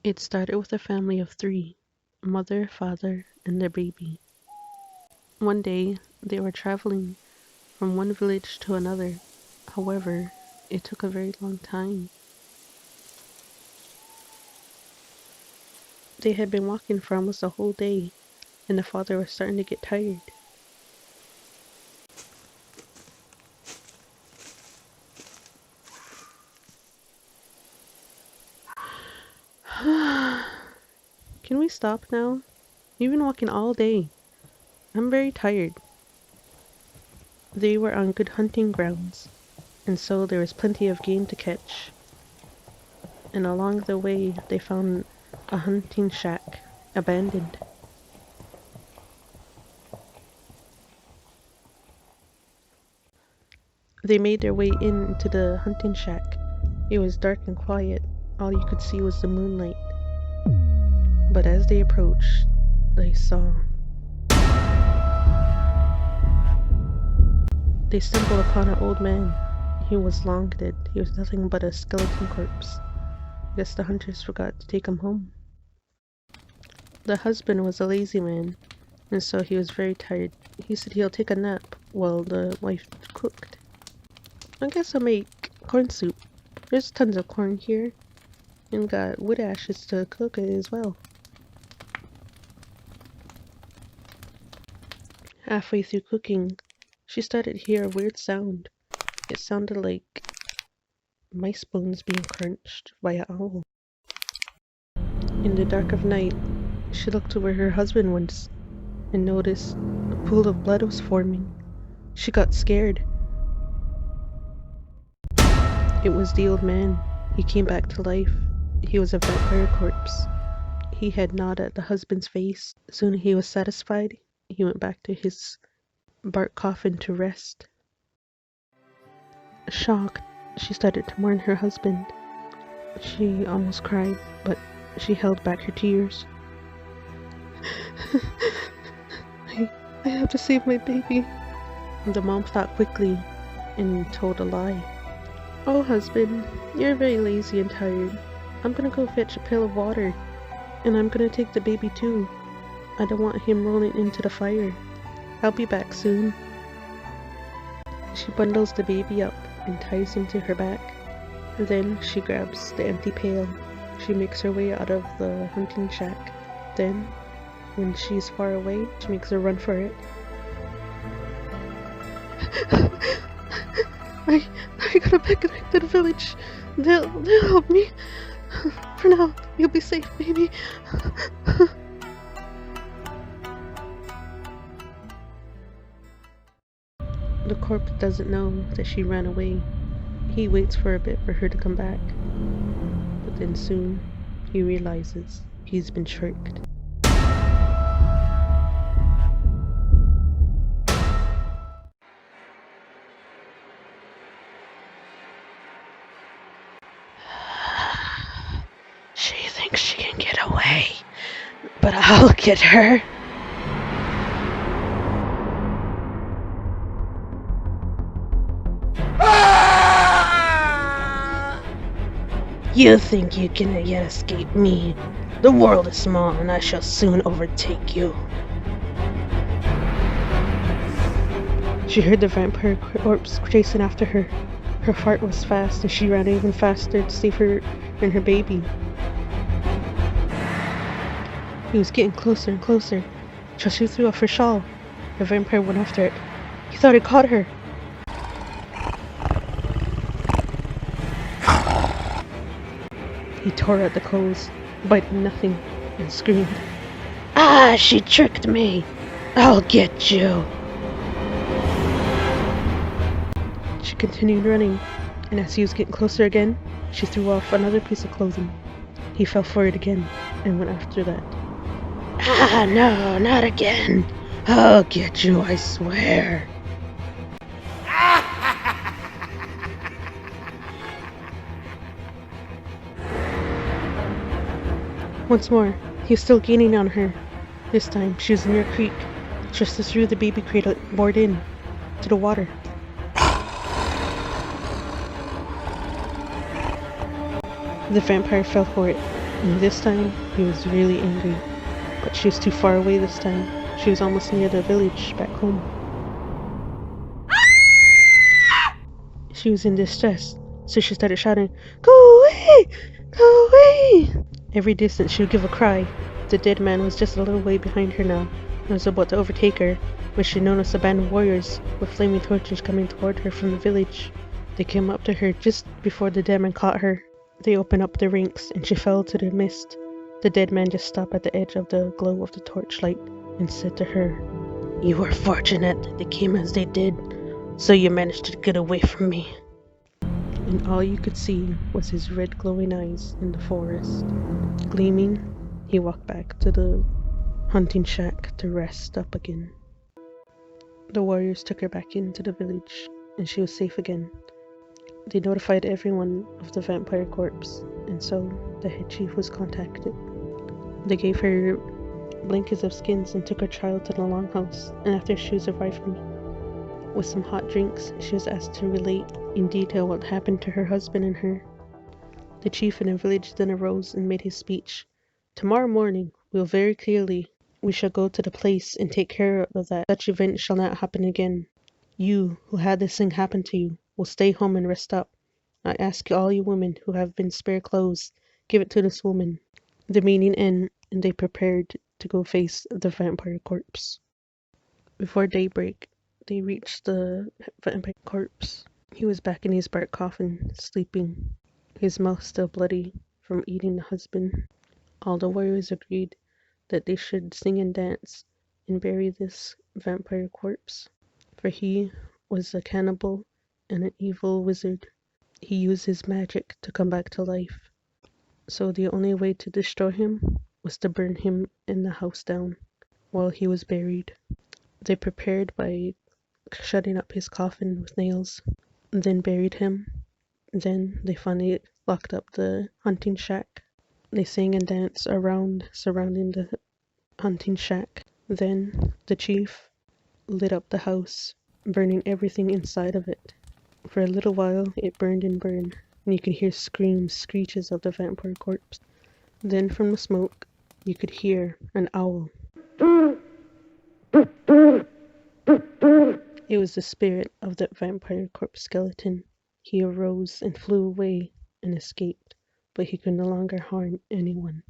It started with a family of three, mother, father, and their baby. One day, they were traveling from one village to another. However, it took a very long time. They had been walking for almost a whole day, and the father was starting to get tired. Can we stop now? We've been walking all day. I'm very tired. They were on good hunting grounds, and so there was plenty of game to catch. And along the way, they found a hunting shack, abandoned. They made their way into the hunting shack. It was dark and quiet. All you could see was the moonlight. But as they approached, they saw. They stumbled upon an old man. He was long dead. He was nothing but a skeleton corpse. I guess the hunters forgot to take him home. The husband was a lazy man, and so he was very tired. He said he'll take a nap while the wife cooked. I guess I'll make corn soup. There's tons of corn here, and got wood ashes to cook it as well. Halfway through cooking, she started to hear a weird sound. It sounded like mice bones being crunched by an owl. In the dark of night, she looked to where her husband was and noticed a pool of blood was forming. She got scared. It was the old man. He came back to life. He was a vampire corpse. He had gnawed at the husband's face. Soon he was satisfied. He went back to his bark coffin to rest. Shocked, she started to mourn her husband. She almost cried, but she held back her tears. I have to save my baby. The mom thought quickly and told a lie. Oh, husband, you're very lazy and tired. I'm gonna go fetch a pail of water, and I'm gonna take the baby too. I don't want him rolling into the fire. I'll be back soon. She bundles the baby up and ties him to her back. Then she grabs the empty pail. She makes her way out of the hunting shack. Then, when she's far away, she makes a run for it. I gotta back to the village. They'll help me. For now, you'll be safe, baby. The corpse doesn't know that she ran away. He waits for a bit for her to come back. But then soon, he realizes he's been tricked. She thinks she can get away, but I'll get her. You think you can yet escape me? The world is small and I shall soon overtake you. She heard the vampire corpse chasing after her. Her heart was fast and she ran even faster to save her and her baby. He was getting closer and closer. So she threw off her shawl. The vampire went after it. He thought he caught her. He tore at the clothes, biting nothing, and screamed, "Ah, she tricked me! I'll get you!" She continued running, and as he was getting closer again, she threw off another piece of clothing. He fell for it again, and went after that. "Ah, no, not again! I'll get you, I swear!" Once more, he was still gaining on her. This time, she was near a creek, just as threw the baby crate board in to the water. The vampire fell for it. And this time, he was really angry. But she was too far away this time. She was almost near the village back home. She was in distress, so she started shouting, "Go away! Go away!" Every distance she would give a cry. The dead man was just a little way behind her now, and was about to overtake her, when she noticed a band of warriors with flaming torches coming toward her from the village. They came up to her just before the dead man caught her. They opened up the ranks, and she fell to the mist. The dead man just stopped at the edge of the glow of the torchlight and said to her, "You were fortunate they came as they did, so you managed to get away from me." And all you could see was his red glowing eyes in the forest. Gleaming, he walked back to the hunting shack to rest up again. The warriors took her back into the village, and she was safe again. They notified everyone of the vampire corpse, and so the head chief was contacted. They gave her blankets of skins and took her child to the longhouse, and after she was arrived with some hot drinks, she was asked to relate in detail what happened to her husband and her. The chief in the village then arose and made his speech. "Tomorrow morning, we shall go to the place and take care of that such event shall not happen again. You, who had this thing happen to you, will stay home and rest up. I ask all you women who have been spare clothes, give it to this woman." The meeting ended, and they prepared to go face the vampire corpse. Before daybreak, they reached the vampire corpse. He was back in his bark coffin, sleeping, his mouth still bloody from eating the husband. All the warriors agreed that they should sing and dance and bury this vampire corpse, for he was a cannibal and an evil wizard. He used his magic to come back to life, so the only way to destroy him was to burn him in the house down while he was buried. They prepared by shutting up his coffin with nails, then buried him. Then they finally locked up the hunting shack. They sang and danced around surrounding the hunting shack. Then the chief lit up the house, burning everything inside of it. For a little while it burned and burned, and you could hear screams, screeches of the vampire corpse. Then from the smoke you could hear an owl. It was the spirit of that vampire corpse skeleton. He arose and flew away and escaped, but he could no longer harm anyone.